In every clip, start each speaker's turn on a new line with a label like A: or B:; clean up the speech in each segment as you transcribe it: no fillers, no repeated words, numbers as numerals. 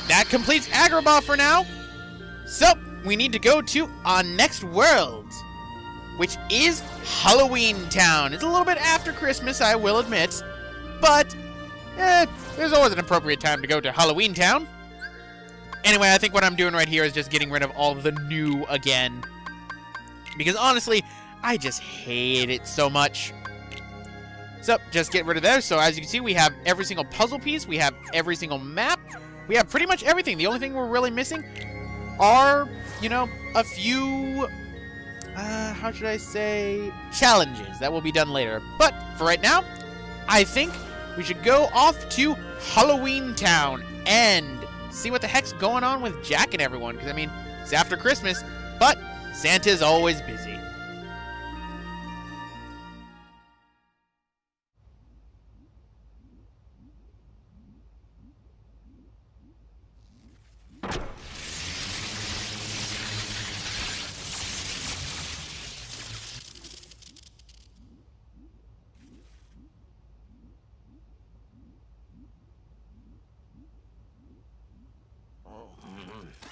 A: that completes Agrabah for now. So, we need to go to our next world, which is Halloween Town. It's a little bit after Christmas, I will admit, but there's always an appropriate time to go to Halloween Town. Anyway, I think what I'm doing right here is just getting rid of all of the new again, because honestly, I just hate it so much. So, just get rid of those. So, as you can see, we have every single puzzle piece. We have every single map. We have pretty much everything. The only thing we're really missing are, you know, a few, how should I say, challenges that will be done later. But, for right now, I think we should go off to Halloween Town and see what the heck's going on with Jack and everyone. Because, I mean, it's after Christmas, but Santa's always busy.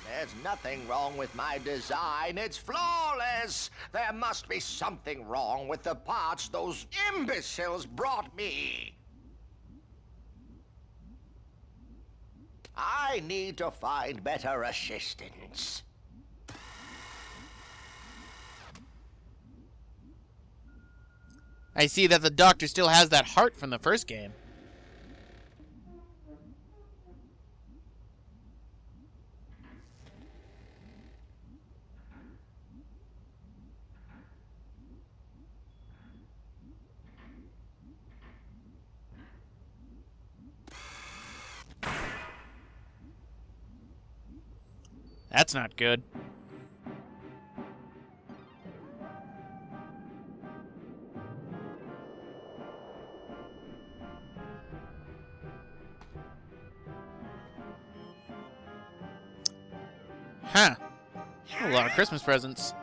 B: There's nothing wrong with my design. It's flawless. There must be something wrong with the parts those imbeciles brought me. I need to find better assistants.
A: I see that the doctor still has that heart from the first game. That's not good. Huh. A lot of Christmas presents.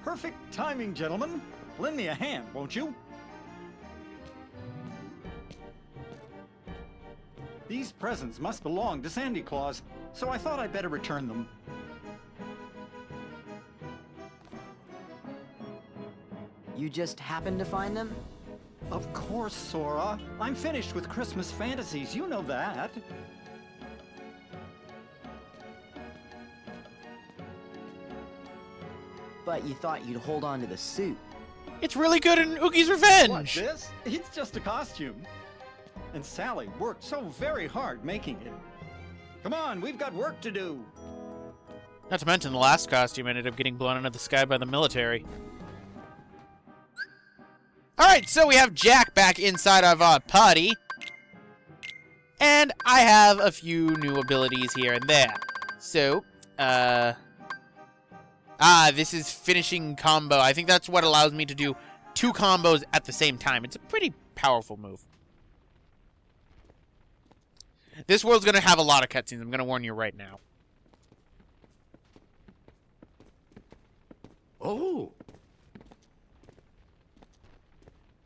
C: Perfect timing, gentlemen. Lend me a hand, won't you? These presents must belong to Sandy Claus, so I thought I'd better return them.
D: You just happened to find them?
C: Of course, Sora. I'm finished with Christmas fantasies, you know that.
D: But you thought you'd hold on to the suit.
A: It's really good in Oogie's Revenge!
C: What's this? It's just a costume. And Sally worked so very hard making it. Come on, we've got work to do.
A: Not to mention the last costume ended up getting blown out of the sky by the military. Alright, so we have Jack back inside of our party. And I have a few new abilities here and there. So, this is finishing combo. I think that's what allows me to do 2 combos at the same time. It's a pretty powerful move. This world's going to have a lot of cutscenes. I'm going to warn you right now.
E: Oh.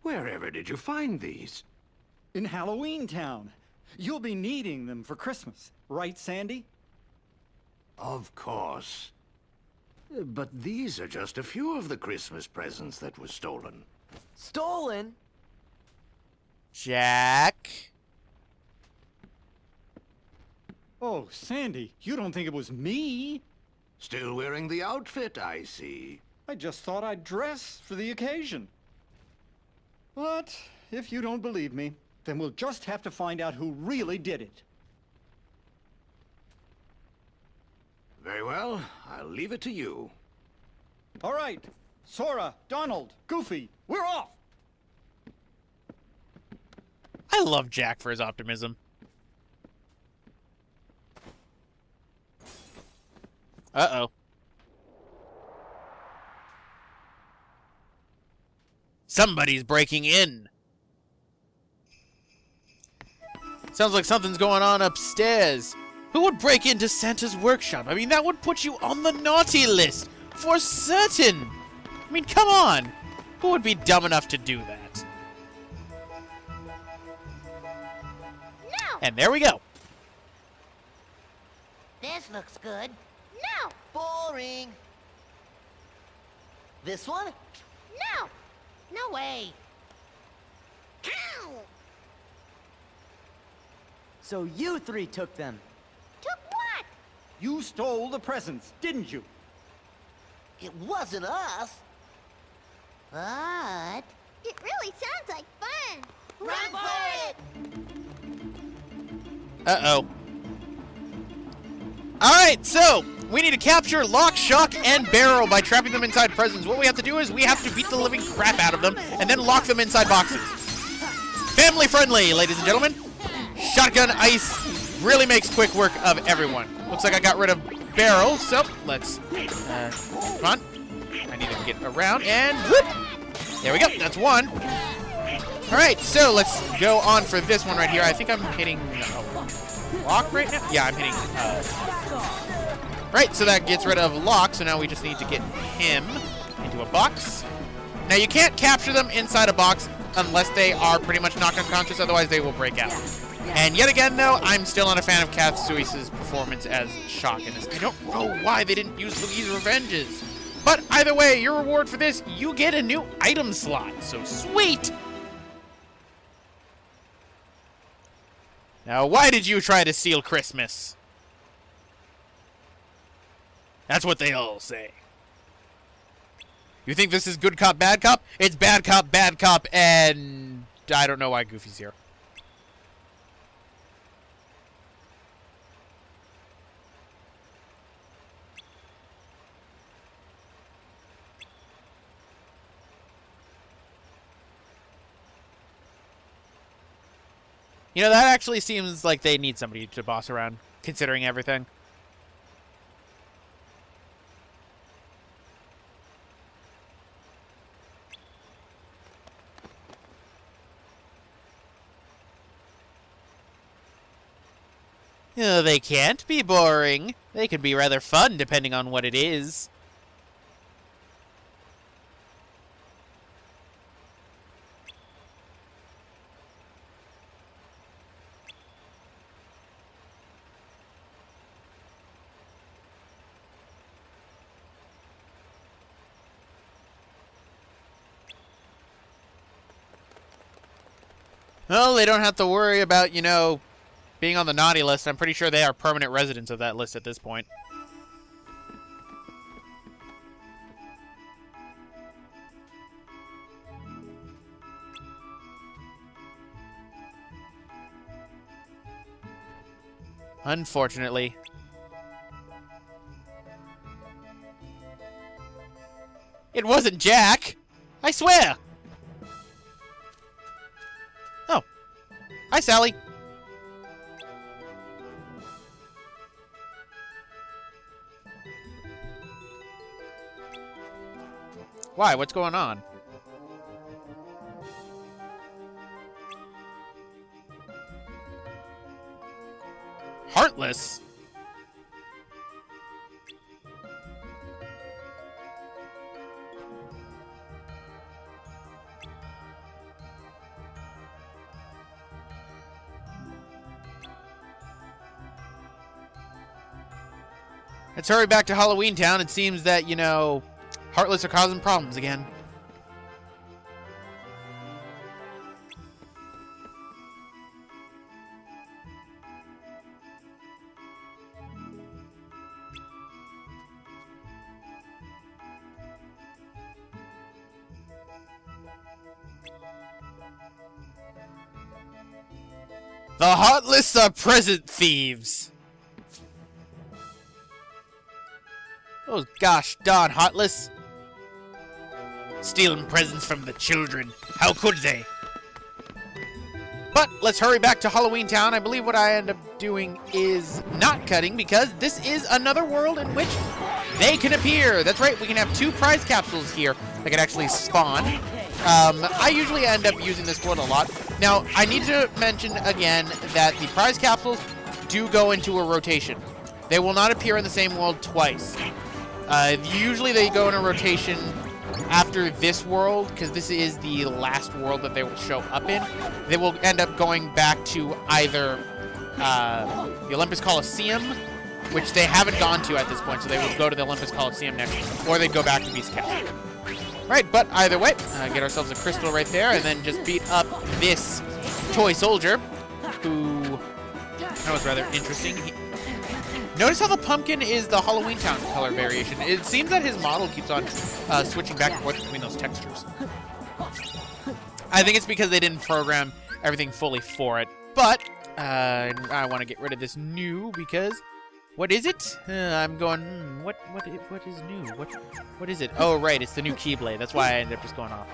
E: Wherever did you find these?
C: In Halloween Town. You'll be needing them for Christmas, right, Sandy?
E: Of course. But these are just a few of the Christmas presents that were stolen.
D: Stolen?
A: Jack?
C: Oh, Sandy, you don't think it was me?
E: Still wearing the outfit, I see.
C: I just thought I'd dress for the occasion. But if you don't believe me, then we'll just have to find out who really did it.
E: Very well, I'll leave it to you.
C: All right, Sora, Donald, Goofy, we're off!
A: I love Jack for his optimism. Uh-oh. Somebody's breaking in. Sounds like something's going on upstairs. Who would break into Santa's workshop? I mean, that would put you on the naughty list, for certain. I mean, come on. Who would be dumb enough to do that? And there we go.
F: This looks good. No. Boring. This one? No. No way. Ow!
D: So you three took them.
F: Took what?
C: You stole the presents, didn't you?
F: It wasn't us. But...
G: It really sounds like fun.
F: Run for it!
A: Uh-oh. Alright, so we need to capture Lock, Shock, and Barrel by trapping them inside presents. What we have to do is we have to beat the living crap out of them and then lock them inside boxes. Family friendly, ladies and gentlemen. Shotgun Ice really makes quick work of everyone. Looks like I got rid of Barrel, so let's, come on. I need to get around and whoop! There we go, that's one. Alright, so let's go on for this one right here. I think I'm hitting Lock right now? Yeah, I'm hitting, right, so that gets rid of Lock, so now we just need to get him into a box. Now you can't capture them inside a box unless they are pretty much knocked unconscious, otherwise they will break out. And yet again, though, I'm still not a fan of Katsui's performance as Shock in this. I don't know why they didn't use Louise Revenges. But either way, your reward for this, you get a new item slot. So sweet! Now, why did you try to steal Christmas? That's what they all say. You think this is good cop, bad cop? It's bad cop, and I don't know why Goofy's here. You know, that actually seems like they need somebody to boss around, considering everything. They can't be boring. They can be rather fun, depending on what it is. Well, they don't have to worry about, you know, being on the naughty list. I'm pretty sure they are permanent residents of that list at this point. Unfortunately. It wasn't Jack! I swear! Oh. Hi, Sally. Why? What's going on? Heartless? Let's hurry back to Halloween Town. It seems that, you know, Heartless are causing problems again. The Heartless are present thieves. Oh gosh darn Heartless. Stealing presents from the children. How could they? But let's hurry back to Halloween Town. I believe what I end up doing is not cutting because this is another world in which they can appear. That's right, we can have 2 prize capsules here that can actually spawn. I usually end up using this world a lot. Now, I need to mention again that the prize capsules do go into a rotation. They will not appear in the same world twice. Usually they go in a rotation after this world, because this is the last world that they will show up in. They will end up going back to either the Olympus Coliseum, which they haven't gone to at this point, so they would go to the Olympus Coliseum next, or they'd go back to Beast Castle. Right, but either way, get ourselves a crystal right there, and then just beat up this toy soldier, who, that was rather interesting. Notice how the pumpkin is the Halloween Town color variation. It seems that his model keeps on switching back and forth between those textures. I think it's because they didn't program everything fully for it, but I want to get rid of this new because what is it? I'm going, what is new? What is it? Oh, right, it's the new Keyblade. That's why I ended up just going off.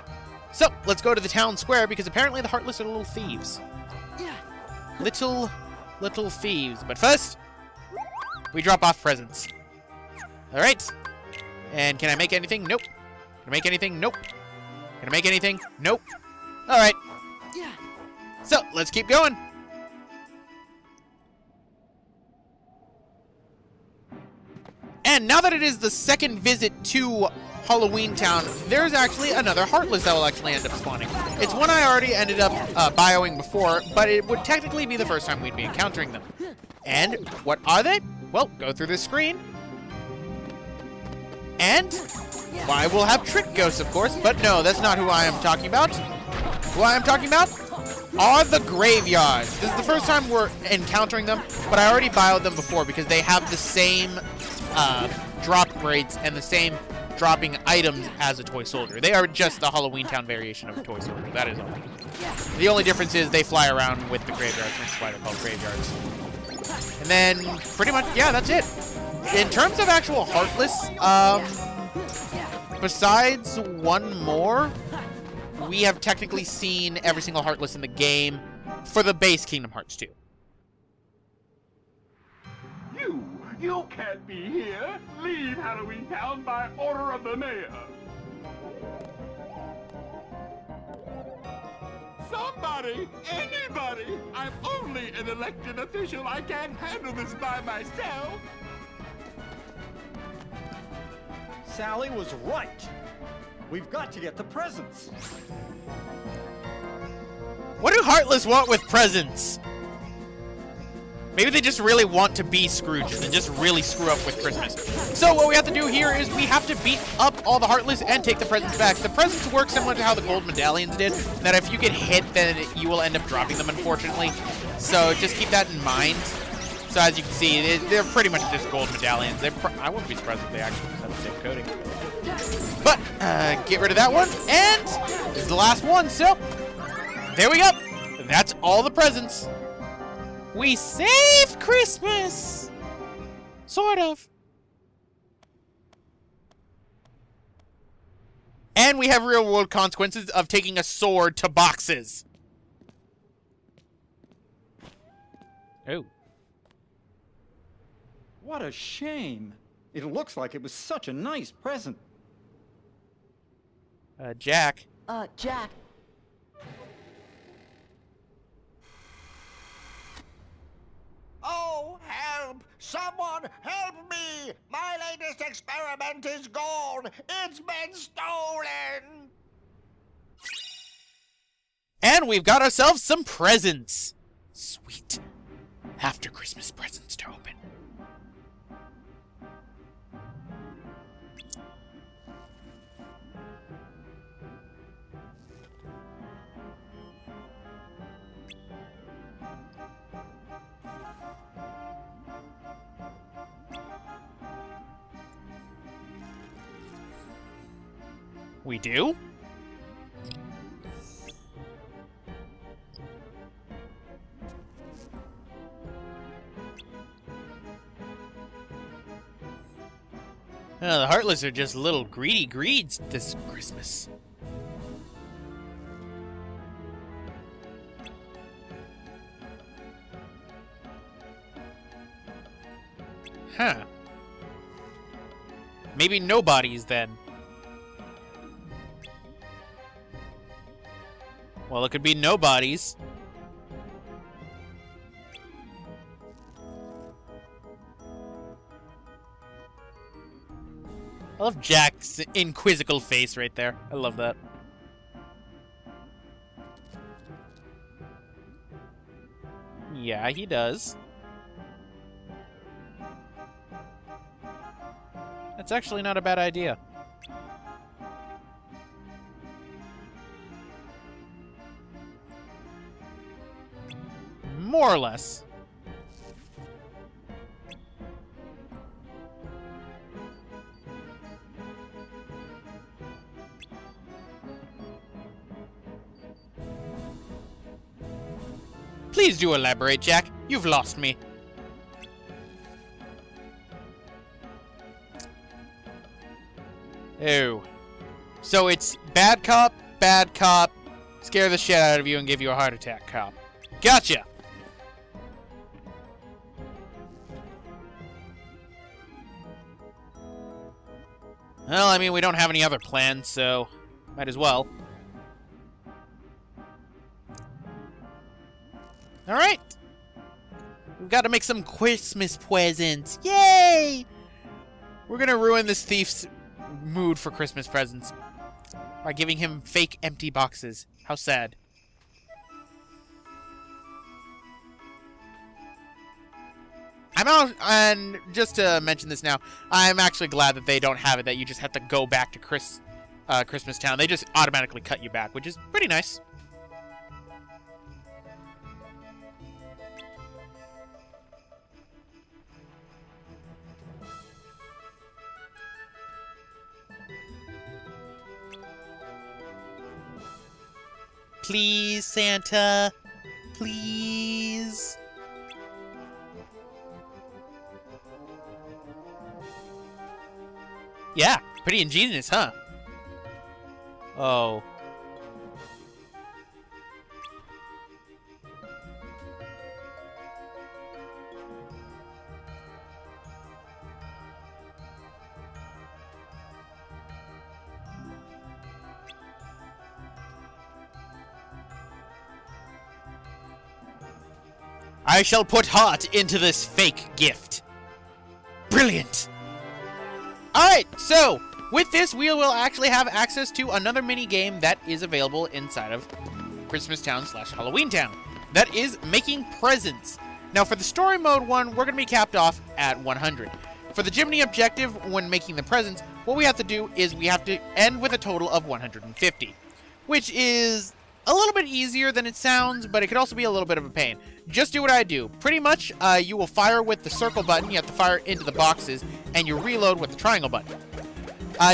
A: So, let's go to the town square because apparently the Heartless are little thieves. Little thieves. But first, we drop off presents. All right. And can I make anything? Nope. Can I make anything? Nope. Can I make anything? Nope. All right. So, let's keep going. And now that it is the second visit to Halloween Town, there's actually another Heartless that will actually end up spawning. It's one I already ended up bioing before, but it would technically be the first time we'd be encountering them. And what are they? Well, go through the screen. And I will have Trick Ghosts, of course, but no, that's not who I am talking about. Who I am talking about are the Graveyards. This is the first time we're encountering them, but I already bioed them before because they have the same drop rates and the same dropping items as a toy soldier. They are just the Halloween Town variation of a toy soldier. That is all. The only difference is they fly around with the graveyards. That's why they're called graveyards. And then, pretty much, yeah, that's it. In terms of actual Heartless, besides one more, we have technically seen every single Heartless in the game for the base Kingdom Hearts 2.
H: You can't be here. Leave Halloween Town by order of the mayor. Somebody, anybody. I'm only an elected official. I can't handle this by myself.
C: Sally was right. We've got to get the presents.
A: What do Heartless want with presents? Maybe they just really want to be Scrooges and just really screw up with Christmas. So what we have to do here is we have to beat up all the Heartless and take the presents back. The presents work similar to how the gold medallions did, that if you get hit, then you will end up dropping them, unfortunately. So just keep that in mind. So as you can see, they're pretty much just gold medallions. I wouldn't be surprised if they actually just have the same coating. But, get rid of that one. And this is the last one, so there we go. That's all the presents. We saved Christmas! Sort of. And we have real-world consequences of taking a sword to boxes. Oh.
C: What a shame. It looks like it was such a nice present.
A: Jack.
D: Jack.
B: Oh, help! Someone help me! My latest experiment is gone! It's been stolen!
A: And we've got ourselves some presents. Sweet. After Christmas presents to open. We do? The Heartless are just little greedy greeds this Christmas. Huh. Maybe nobodies then. Well, it could be nobodies. I love Jack's inquisical face right there. I love that. Yeah, he does. That's actually not a bad idea. More or less. Please do elaborate, Jack. You've lost me. Oh. So it's bad cop, scare the shit out of you and give you a heart attack cop. Gotcha! Well, I mean, we don't have any other plans, so might as well. Alright! We've got to make some Christmas presents. Yay! We're gonna ruin this thief's mood for Christmas presents by giving him fake empty boxes. How sad. And just to mention this now, I'm actually glad that they don't have it that you just have to go back to Christmas Town. They just automatically cut you back, which is pretty nice. Please, Santa. Please. Yeah, pretty ingenious, huh? Oh. I shall put heart into this fake gift. Brilliant! Alright, so, with this, we will actually have access to another mini-game that is available inside of Christmas Town / Halloween Town. That is making presents. Now, for the story mode one, we're going to be capped off at 100. For the Jiminy objective, when making the presents, what we have to do is we have to end with a total of 150. Which is a little bit easier than it sounds, but it could also be a little bit of a pain. Just do what I do. Pretty much, you will fire with the circle button. You have to fire into the boxes, and you reload with the triangle button.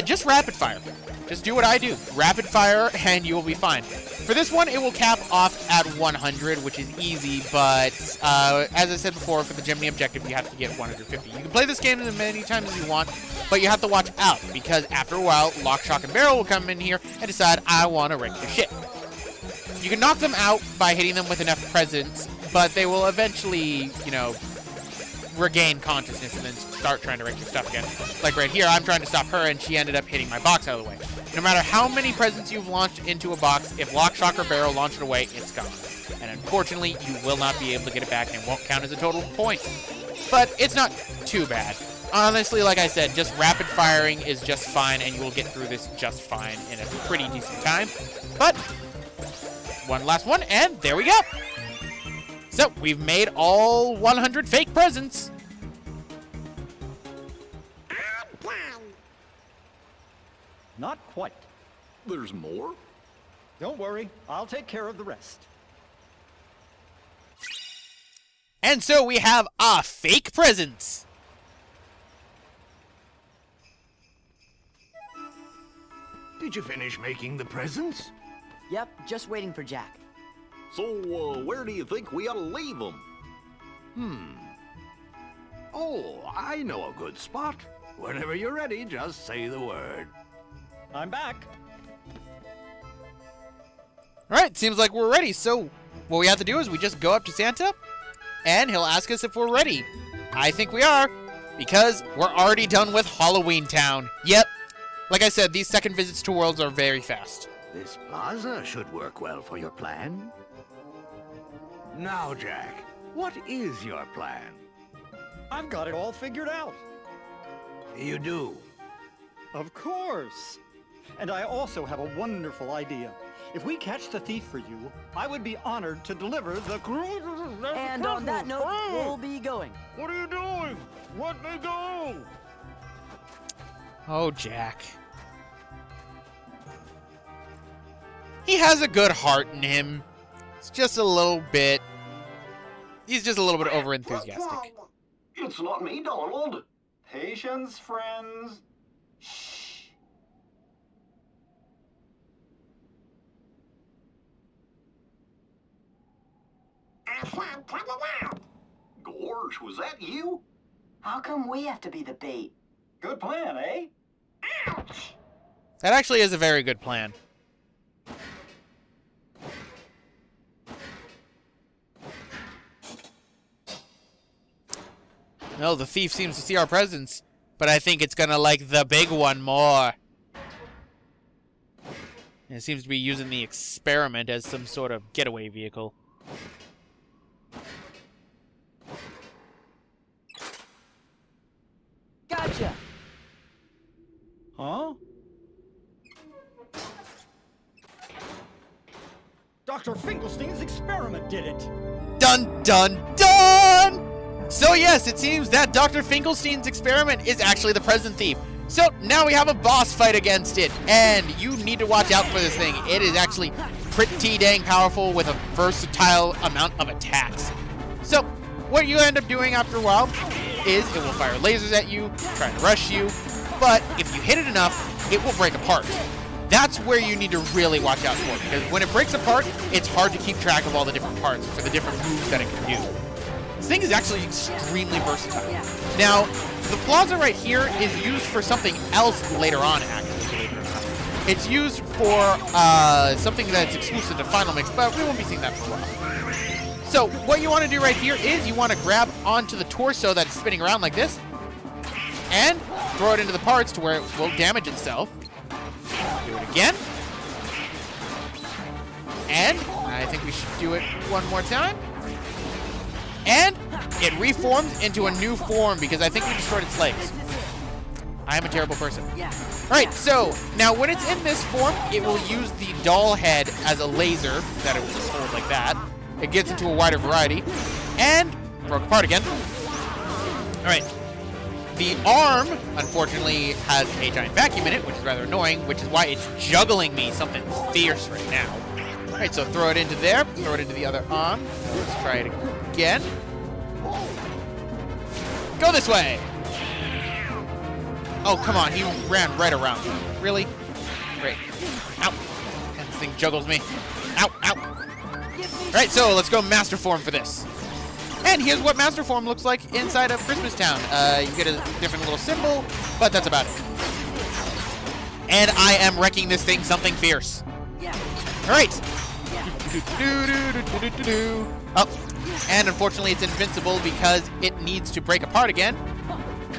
A: Just rapid fire. Just do what I do. Rapid fire, and you will be fine. For this one, it will cap off at 100, which is easy, but as I said before, for the Jiminy objective, you have to get 150. You can play this game as many times as you want, but you have to watch out, because after a while, Lock, Shock, and Barrel will come in here and decide, I want to wreck your shit. You can knock them out by hitting them with enough presents, but they will eventually, you know, regain consciousness and then start trying to wreck your stuff again. Like right here, I'm trying to stop her, and she ended up hitting my box out of the way. No matter how many presents you've launched into a box, if Lock, Shock, or Barrel launch it away, it's gone. And unfortunately, you will not be able to get it back, and it won't count as a total point. But it's not too bad. Honestly, like I said, just rapid firing is just fine, and you will get through this just fine in a pretty decent time. But one last one, and there we go. So, we've made all 100 fake presents.
C: Not quite.
H: There's more?
C: Don't worry, I'll take care of the rest.
A: And so we have our fake presents.
E: Did you finish making the presents?
D: Yep, just waiting for Jack.
H: So, where do you think we ought to leave them?
E: Oh, I know a good spot. Whenever you're ready, just say the word.
C: I'm back.
A: Alright, seems like we're ready. So, what we have to do is we just go up to Santa, and he'll ask us if we're ready. I think we are, because we're already done with Halloween Town. Yep. Like I said, these second visits to worlds are very fast.
E: This plaza should work well for your plan. Now, Jack, what is your plan?
C: I've got it all figured out.
E: You do.
C: Of course. And I also have a wonderful idea. If we catch the thief for you, I would be honored to deliver the...
D: And on that note, we'll be going.
C: What are you doing? Let me go!
A: Oh, Jack. He has a good heart in him. It's just a little bit... He's just a little bit over-enthusiastic.
C: It's not me, Donald. Patience, friends. Shh. Gorge, was that you?
D: How come we have to be the bait?
C: Good plan, eh?
A: That actually is a very good plan. Well, the thief seems to see our presence, but I think it's gonna like the big one more. And it seems to be using the experiment as some sort of getaway vehicle.
D: Gotcha!
C: Huh? Dr. Finkelstein's experiment did it!
A: Dun dun dun! So yes, it seems that Dr. Finkelstein's experiment is actually the present thief. So now we have a boss fight against it, and you need to watch out for this thing. It is actually pretty dang powerful with a versatile amount of attacks. So what you end up doing after a while is it will fire lasers at you, try to rush you, but if you hit it enough, it will break apart. That's where you need to really watch out for, because when it breaks apart, it's hard to keep track of all the different parts for the different moves that it can do. This thing is actually extremely versatile. Now, the plaza right here is used for something else later on, actually, believe it or not. It's used for something that's exclusive to Final Mix, but we won't be seeing that for a while. So, what you want to do right here is you want to grab onto the torso that's spinning around like this, and throw it into the parts to where it will damage itself. Do it again. And I think we should do it one more time. And it reforms into a new form because I think we destroyed its legs. I am a terrible person. Alright, so now when it's in this form, it will use the doll head as a laser that it will just hold like that. It gets into a wider variety. And broke apart again. Alright. The arm, unfortunately, has a giant vacuum in it, which is rather annoying, which is why it's juggling me something fierce right now. Alright, so throw it into there, throw it into the other arm. Let's try it again. Go this way! Oh, come on, he ran right around me. Really? Great. Ow. And this thing juggles me. Ow, ow. Alright, so let's go Master Form for this. And here's what Master Form looks like inside of Christmas Town. You get a different little symbol, but that's about it. And I am wrecking this thing something fierce. Alright. Oh. And unfortunately it's invincible because it needs to break apart again.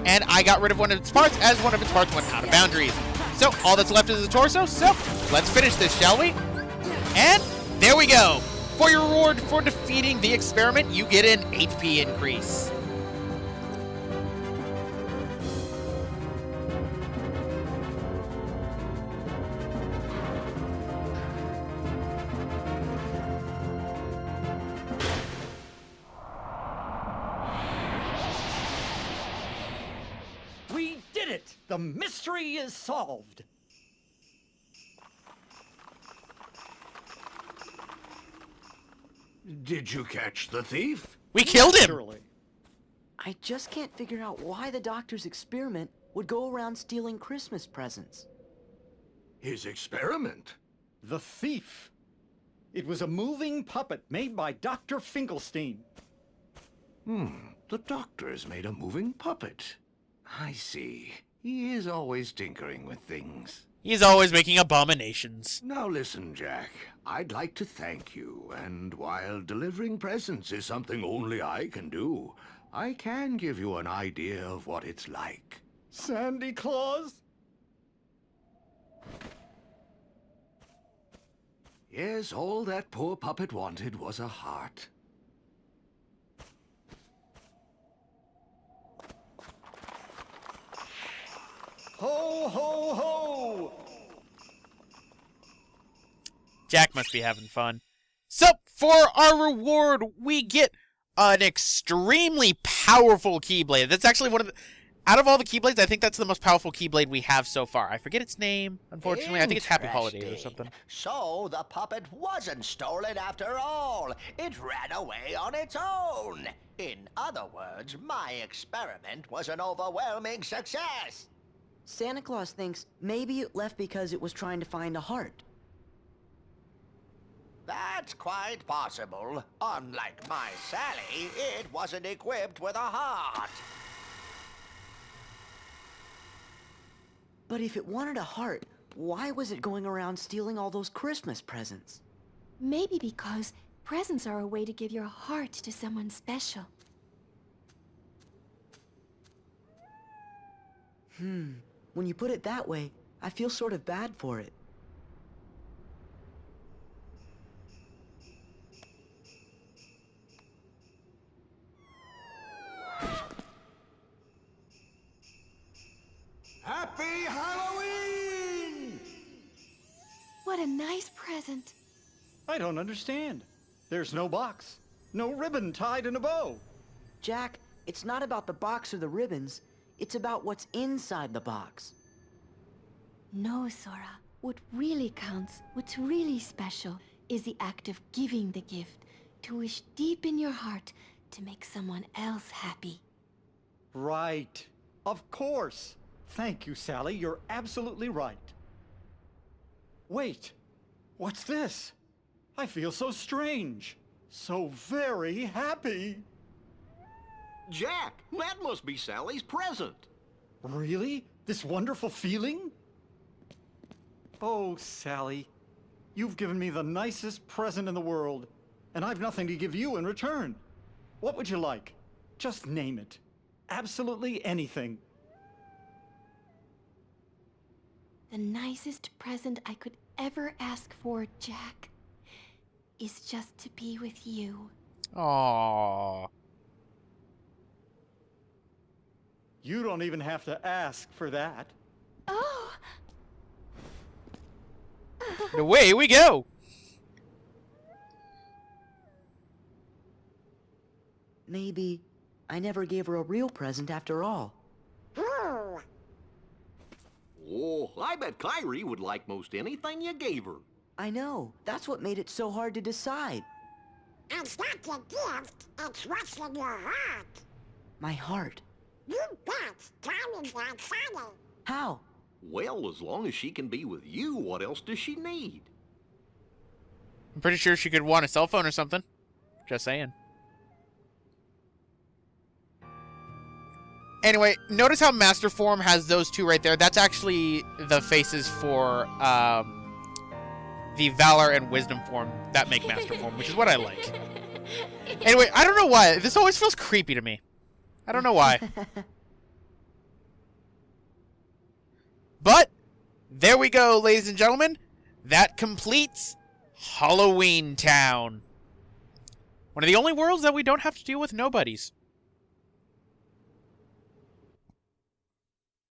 A: And I got rid of one of its parts as one of its parts went out of boundaries. So all that's left is the torso. So let's finish this, shall we? And there we go. For your reward for defeating the experiment, you get an HP increase.
C: We did it! The mystery is solved.
E: Did you catch the thief?
A: We killed him!
C: Surely.
D: I just can't figure out why the doctor's experiment would go around stealing Christmas presents.
E: His experiment?
C: The thief. It was a moving puppet made by Dr. Finkelstein.
E: The doctor's made a moving puppet. I see. He is always tinkering with things.
A: He's always making abominations.
E: Now listen, Jack. I'd like to thank you, and while delivering presents is something only I can do, I can give you an idea of what it's like.
C: Sandy Claus?
E: Yes, all that poor puppet wanted was a heart.
C: Ho, ho, ho!
A: Jack must be having fun. So, for our reward, we get an extremely powerful Keyblade. That's actually one of the... Out of all the Keyblades, I think that's the most powerful Keyblade we have so far. I forget its name, unfortunately. I think it's Happy Holidays or something.
B: So the puppet wasn't stolen after all. It ran away on its own. In other words, my experiment was an overwhelming success.
D: Santa Claus thinks maybe it left because it was trying to find a heart.
B: That's quite possible. Unlike my Sally, it wasn't equipped with a heart.
D: But if it wanted a heart, why was it going around stealing all those Christmas presents?
I: Maybe because presents are a way to give your heart to someone special.
D: When you put it that way, I feel sort of bad for it.
E: Happy Halloween!
I: What a nice present.
C: I don't understand. There's no box. No ribbon tied in a bow.
D: Jack, it's not about the box or the ribbons. It's about what's inside the box.
I: No, Sora. What really counts, what's really special, is the act of giving the gift, to wish deep in your heart to make someone else happy.
C: Right. Of course. Thank you, Sally. You're absolutely right. Wait. What's this? I feel so strange. So very happy.
J: Jack, that must be Sally's present.
C: Really? This wonderful feeling? Oh, Sally. You've given me the nicest present in the world, and I've nothing to give you in return. What would you like? Just name it. Absolutely anything.
I: The nicest present I could ever ask for, Jack, is just to be with you.
A: Aww.
C: You don't even have to ask for that.
I: Oh!
A: Away we go!
D: Maybe I never gave her a real present after all.
J: Oh, I bet Kyrie would like most anything you gave her.
D: I know. That's what made it so hard to decide.
F: It's not the gift, it's what's in your heart.
D: My heart.
F: You bet. Time is not funny.
D: How?
J: Well, as long as she can be with you, what else does she need?
A: I'm pretty sure she could want a cell phone or something. Just saying. Anyway, notice how Master Form has those two right there. That's actually the faces for the Valor and Wisdom form that make Master Form, which is what I like. Anyway, I don't know why. This always feels creepy to me. I don't know why. But, there we go, ladies and gentlemen. That completes Halloween Town. One of the only worlds that we don't have to deal with nobodies.